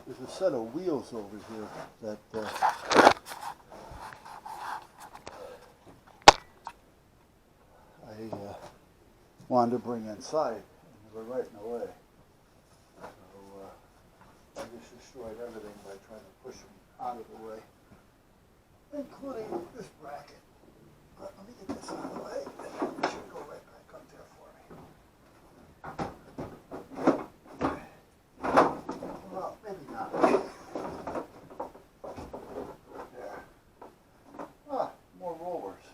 There's a set of wheels over here that I wanted to bring inside, and they were right in the way. So I just destroyed everything by trying to push them out of the way, including this bracket. But let me get this out of the way, and it should go right back up there for me. Well, maybe not. There. Ah, more rollers.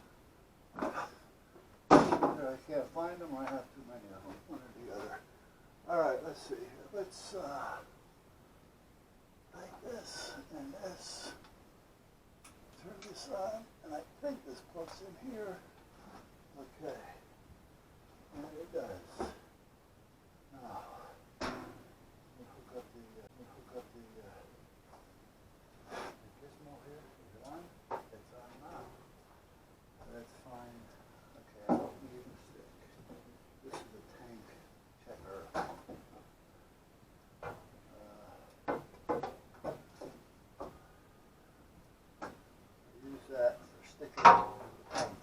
Either I can't find them or I have too many of them, one or the other. Alright, let's see. Let's like this and this. Turn this on, and I think this plugs in here. Okay. And it does. Now, let me hook up the gizmo here. Is it on? It's on now. That's fine. Okay, I don't need a stick. This is a tank checker. Use that for sticking the tank.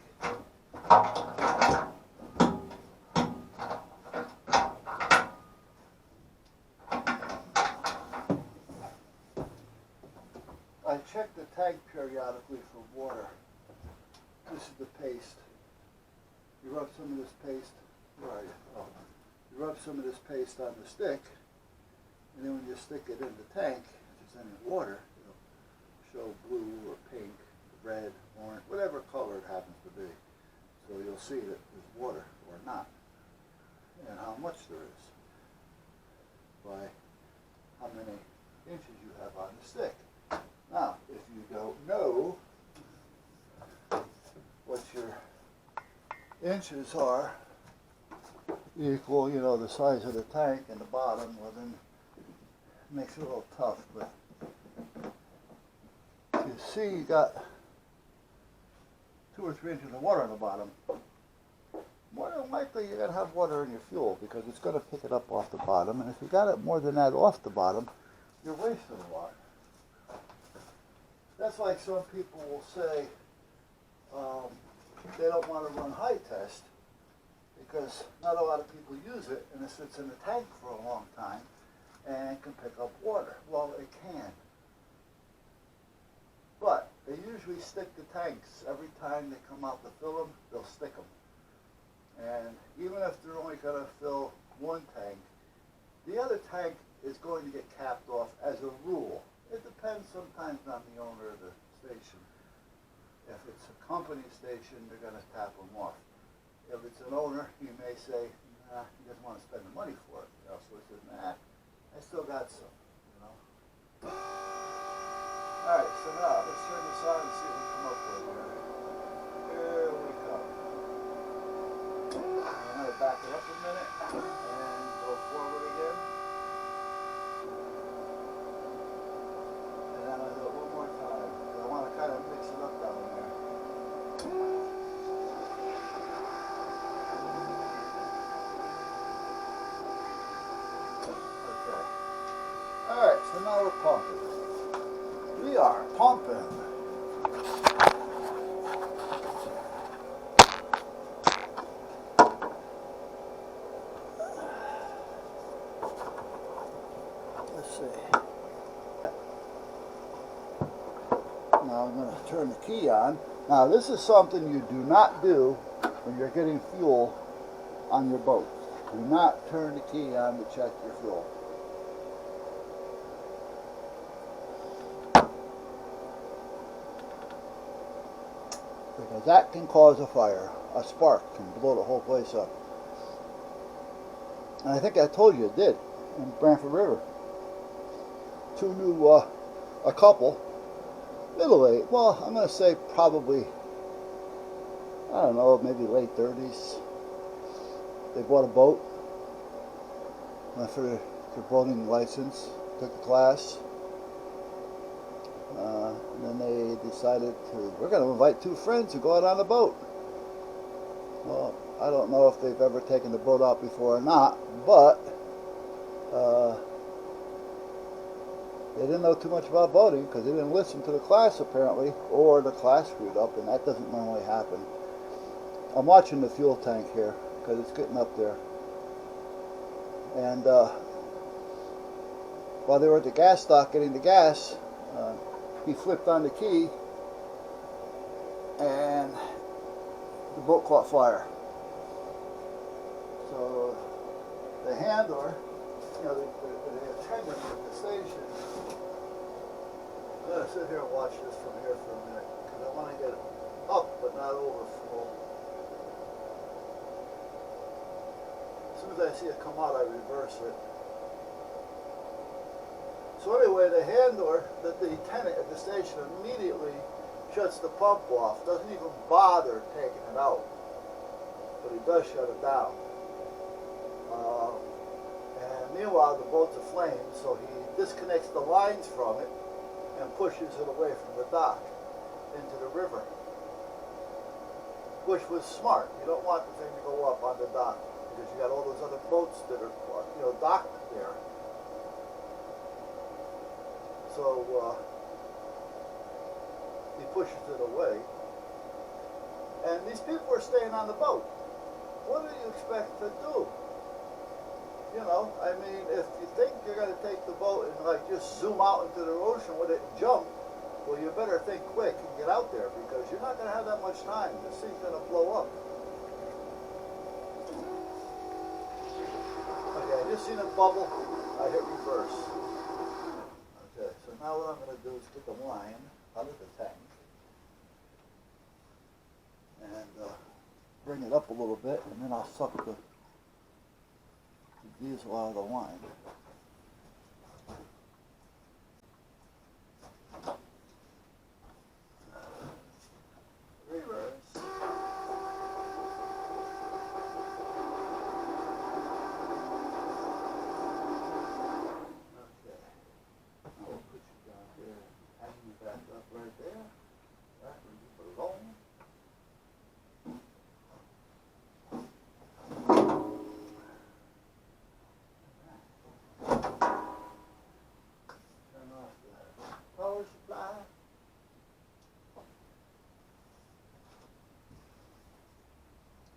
I check the tank periodically for water. This is the paste. You rub some of this paste, where are you? Oh. You rub some of this paste on the stick, and then when you stick it in the tank, if there's any water, it'll show blue or pink, red, orange, whatever color it happens to be. So you'll see that there's water or not, and how much there is by how many inches you have on the stick. Now, if you don't know what your inches are equal, you know, the size of the tank and the bottom, well then it makes it a little tough. But you see you got 2 or 3 inches of water on the bottom. More than likely you're going to have water in your fuel because it's going to pick it up off the bottom. And if you got it more than that off the bottom, you're wasting a lot. That's like some people will say they don't want to run high test because not a lot of people use it and it sits in the tank for a long time and can pick up water. Well, it can. But they usually stick the tanks. Every time they come out to fill them, they'll stick them. And even if they're only going to fill one tank, the other tank is going to get capped off as a rule. It depends sometimes on the owner of the station. If it's a company station, they're going to tap them off. If it's an owner, he may say, nah, he doesn't want to spend the money for it. You know, so he says, nah, I still got some, you know. All right, so now let's turn this on and see what we come up with here. Here we come. I'm going to back it up a minute and go forward again. And then I'll do it one more time. I want to kind of mix it up down there. Okay. Alright, so now we're pumping. We are pumping. Let's see. Now I'm going to turn the key on. Now this is something you do not do when you're getting fuel on your boat. Do not turn the key on to check your fuel. Because that can cause a fire. A spark can blow the whole place up. And I think I told you it did in Branford River. Two new, a couple, middle-aged, well, I'm going to say probably, I don't know, maybe late 30s. They bought a boat, went for their boating license, took the class, and then they decided we're going to invite 2 friends to go out on the boat. Well, I don't know if they've ever taken the boat out before or not, but They didn't know too much about boating because they didn't listen to the class apparently, or the class screwed up, and that doesn't normally happen. I'm watching the fuel tank here because it's getting up there. And while they were at the gas stock getting the gas, he flipped on the key and the boat caught fire. So the handler, the attendant at the station, I'm going to sit here and watch this from here for a minute because I want to get it up but not overflow. As soon as I see it come out, I reverse it. So anyway, the handler, the attendant at the station immediately shuts the pump off, doesn't even bother taking it out, but he does shut it down. And meanwhile, the boat's aflame, so he disconnects the lines from it and pushes it away from the dock into the river, which was smart. You don't want the thing to go up on the dock because you got all those other boats that are, docked there. So he pushes it away, and these people are staying on the boat. What do you expect to do? I mean, if you think you're going to take the boat and just zoom out into the ocean with it and jump, well, you better think quick and get out there because you're not going to have that much time. This thing's going to blow up. Okay, I just seen a bubble. I hit reverse. Okay, so now what I'm going to do is get the line out of the tank and bring it up a little bit, and then I'll suck the diesel out of the line. Reverse.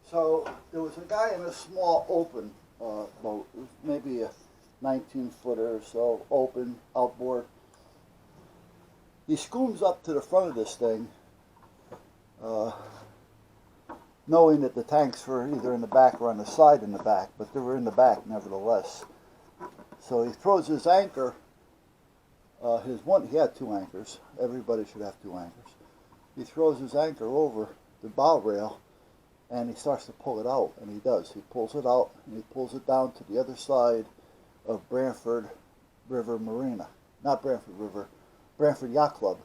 So there was a guy in a small open boat, it was maybe a 19-footer or so, open, outboard. He scooms up to the front of this thing, knowing that the tanks were either in the back or on the side in the back, but they were in the back nevertheless. So he throws his anchor, he had 2 anchors, everybody should have 2 anchors. He throws his anchor over the bow rail, and he starts to pull it out, and he does. He pulls it out, and he pulls it down to the other side of Branford River Marina. Not Branford River, Branford Yacht Club,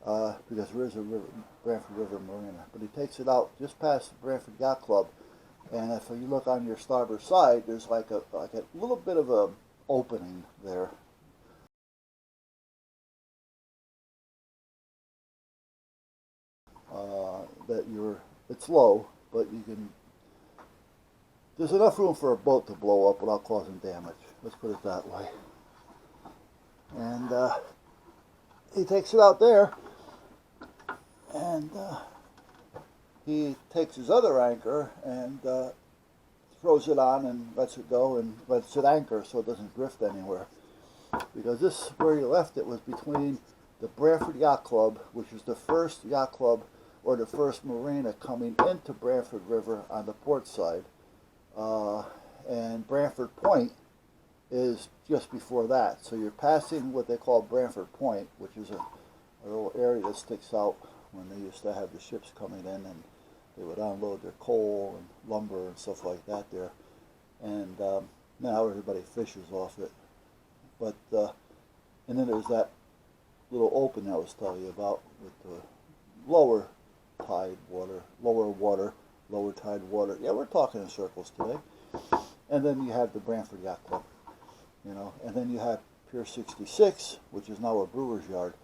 because there is a Branford River Marina. But he takes it out just past Branford Yacht Club, and if you look on your starboard side, there's like a little bit of a opening there. It's low, but there's enough room for a boat to blow up without causing damage. Let's put it that way. And he takes it out there, and he takes his other anchor and throws it on and lets it go and lets it anchor so it doesn't drift anywhere. Because this, where he left it, was between the Branford Yacht Club, which is the first yacht club or the first marina coming into Branford River on the port side. And Branford Point is just before that. So you're passing what they call Branford Point, which is a little area that sticks out when they used to have the ships coming in and they would unload their coal and lumber and stuff like that there. And now everybody fishes off it. But, and then there's that little open I was telling you about with the lower tide water, lower tide water. Yeah, we're talking in circles today. And then you have the Branford Yacht Club, and then you have Pier 66, which is now a brewer's yard.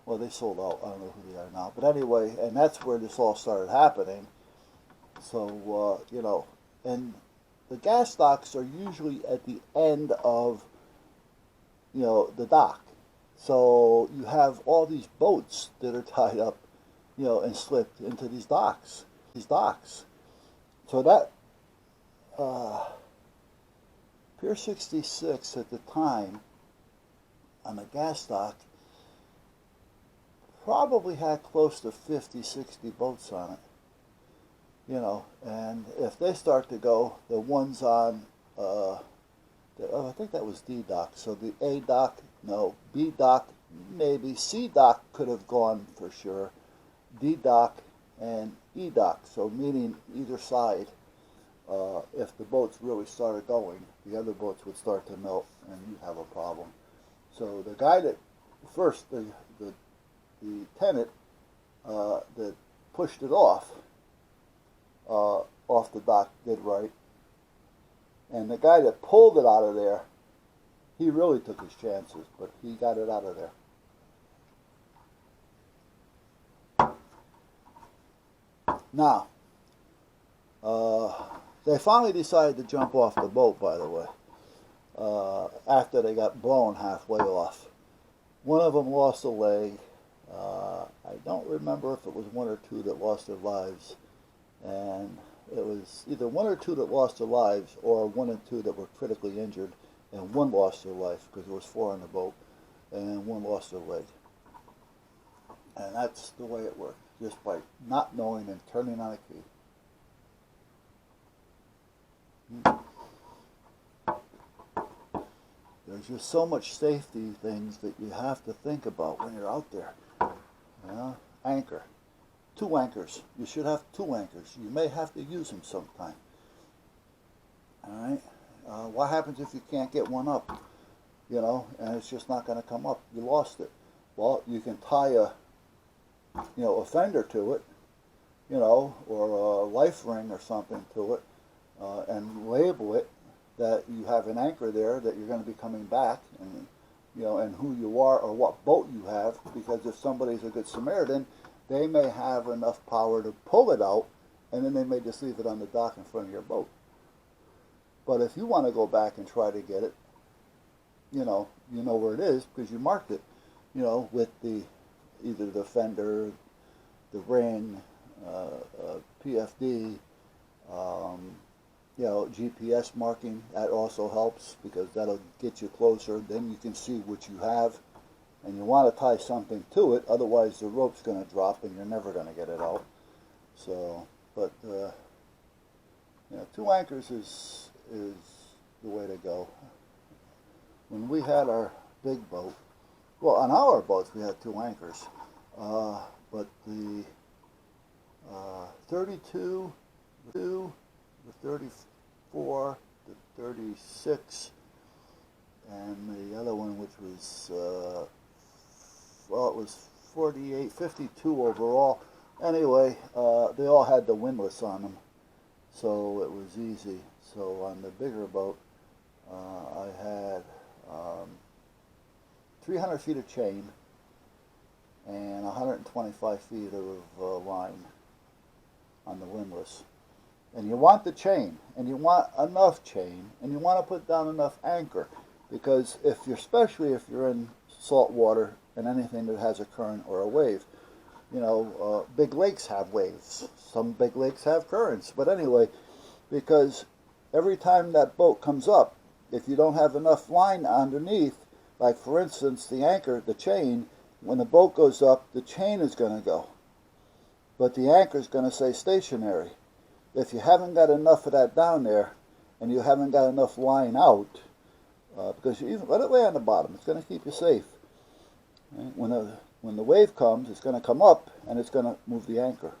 Well, they sold out. I don't know who they are now. But anyway, and that's where this all started happening. So, and the gas stocks are usually at the end of, the dock. So you have all these boats that are tied up, you know, and slipped into these docks. So that Pier 66 at the time on the gas dock probably had close to 50, 60 boats on it. You know, and if they start to go, the ones on, I think that was D dock. So the A dock, no, B dock, maybe. C dock could have gone for sure. D dock and E dock, so meaning either side. If the boats really started going, the other boats would start to melt, and you'd have a problem. So the guy that first, the tenant that pushed it off the dock did right, and the guy that pulled it out of there, he really took his chances, but he got it out of there. Now, they finally decided to jump off the boat, by the way, after they got blown halfway off. One of them lost a leg. I don't remember if it was one or two that lost their lives, and it was either one or two that lost their lives or one and two that were critically injured, and one lost their life because there was four on the boat, and one lost their leg. And that's the way it worked, just by not knowing and turning on a key. There's just so much safety things that you have to think about when you're out there. You know, anchor. 2 anchors. You should have 2 anchors. You may have to use them sometime. Alright? What happens if you can't get one up? You know, and it's just not going to come up. You lost it. Well, you can tie a fender to it, you know, or a life ring or something to it, and label it that you have an anchor there, that you're going to be coming back, and you know, and who you are or what boat you have, because if somebody's a good Samaritan, they may have enough power to pull it out, and then they may just leave it on the dock in front of your boat. But if you want to go back and try to get it, you know where it is because you marked it, you know, with either the fender, the ring, PFD, you know, GPS marking. That also helps because that'll get you closer. Then you can see what you have, and you want to tie something to it. Otherwise, the rope's going to drop, and you're never going to get it out. So, but you know, 2 anchors is the way to go. When we had our big boat, well, on our boats we had 2 anchors, but the 32, the 34, the 36, and the other one, which was, well, it was 48, 52 overall. Anyway, they all had the windlass on them, so it was easy. So on the bigger boat, I had 300 feet of chain and 125 feet of line on the windlass. And you want the chain, and you want enough chain, and you want to put down enough anchor, because especially if you're in salt water and anything that has a current or a wave, you know, big lakes have waves. Some big lakes have currents. But anyway, because every time that boat comes up, if you don't have enough line underneath, like for instance the anchor, the chain, when the boat goes up, the chain is going to go. But the anchor is going to stay stationary. If you haven't got enough of that down there, and you haven't got enough line out, because you even let it lay on the bottom, it's going to keep you safe. Right? When the wave comes, it's going to come up, and it's going to move the anchor.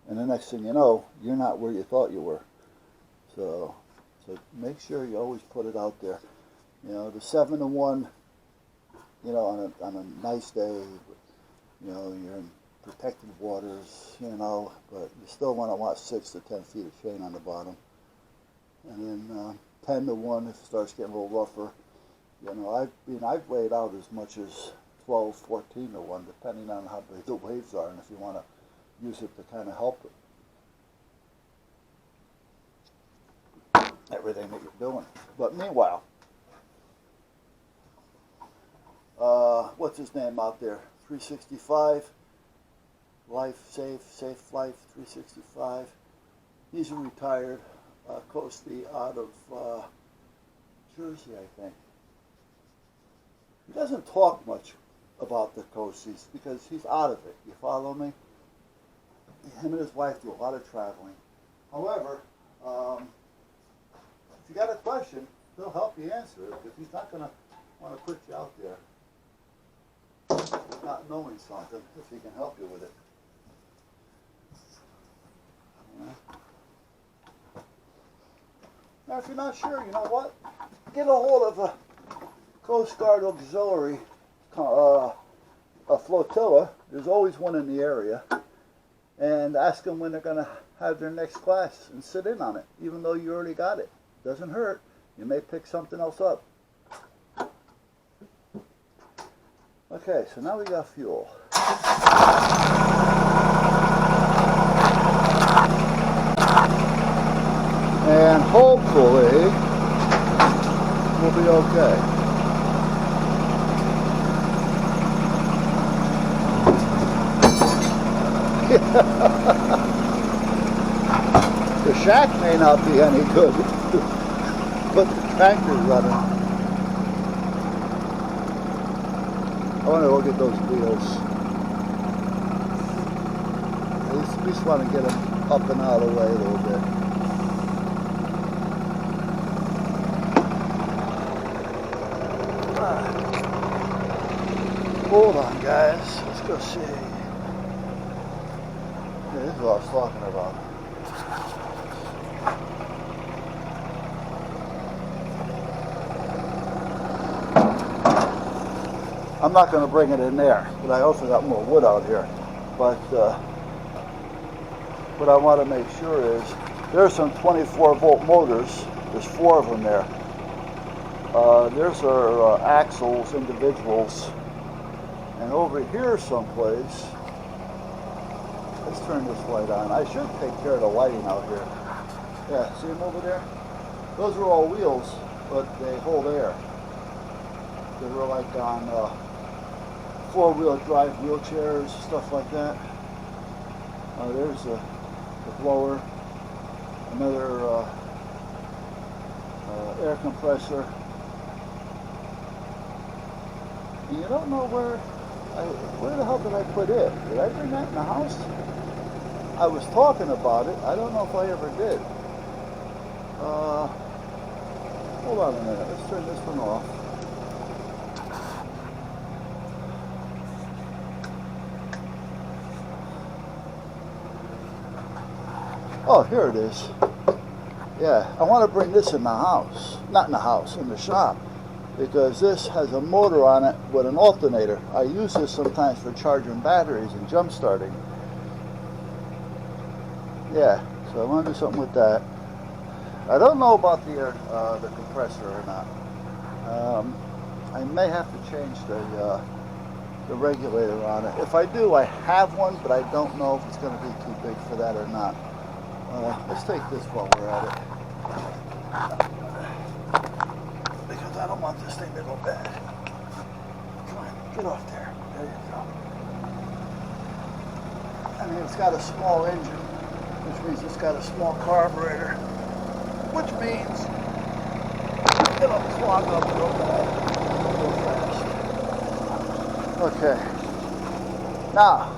And the next thing you know, you're not where you thought you were. So make sure you always put it out there. You know, the 7-to-1, you know, on a nice day, you know, you're in protected waters, you know, but you still want to watch 6 to 10 feet of chain on the bottom. And then 10-to-1, if it starts getting a little rougher, you know, I've laid out as much as 12, 14-to-1, depending on how big the waves are and if you want to use it to kind of help everything that you're doing. But meanwhile, what's his name out there? 365. Life, safe life, 365. He's a retired coastie out of Jersey, I think. He doesn't talk much about the coasties because he's out of it. You follow me? Him and his wife do a lot of traveling. However, if you got a question, he'll help you answer it because he's not going to want to put you out there not knowing something if he can help you with it. Now, if you're not sure, you know what? Get a hold of a Coast Guard auxiliary, a flotilla. There's always one in the area. And ask them when they're going to have their next class and sit in on it, even though you already got it. Doesn't hurt. You may pick something else up. Okay, so now we got fuel. And hopefully we'll be okay. The shack may not be any good, but the tractor's running. I want to go get those wheels. At least want to get them up and out of the way a little bit. Hold on, guys. Let's go see. Yeah, this is what I was talking about. I'm not going to bring it in there, but I also got more wood out here. But what I want to make sure is there's some 24-volt motors. There's 4 of them there. There's our axles, individuals. And over here someplace, let's turn this light on. I should take care of the lighting out here. Yeah, see them over there? Those are all wheels, but they hold air. They were like on 4-wheel drive wheelchairs, stuff like that. There's the blower, another air compressor. And you don't know where the hell did I put it? Did I bring that in the house? I was talking about it. I don't know if I ever did. Hold on a minute. Let's turn this one off. Oh, here it is. Yeah, I want to bring this in the house. Not in the house, in the shop. Because this has a motor on it with an alternator. I use this sometimes for charging batteries and jump starting. Yeah, so I want to do something with that. I don't know about the compressor or not. I may have to change the regulator on it. If I do, I have one, but I don't know if it's going to be too big for that or not. Let's take this while we're at it. Because I don't want this thing to go bad. Come on, get off there. There you go. I mean, it's got a small engine, which means it's got a small carburetor, which means it'll clog up real bad, real fast. Okay. Now,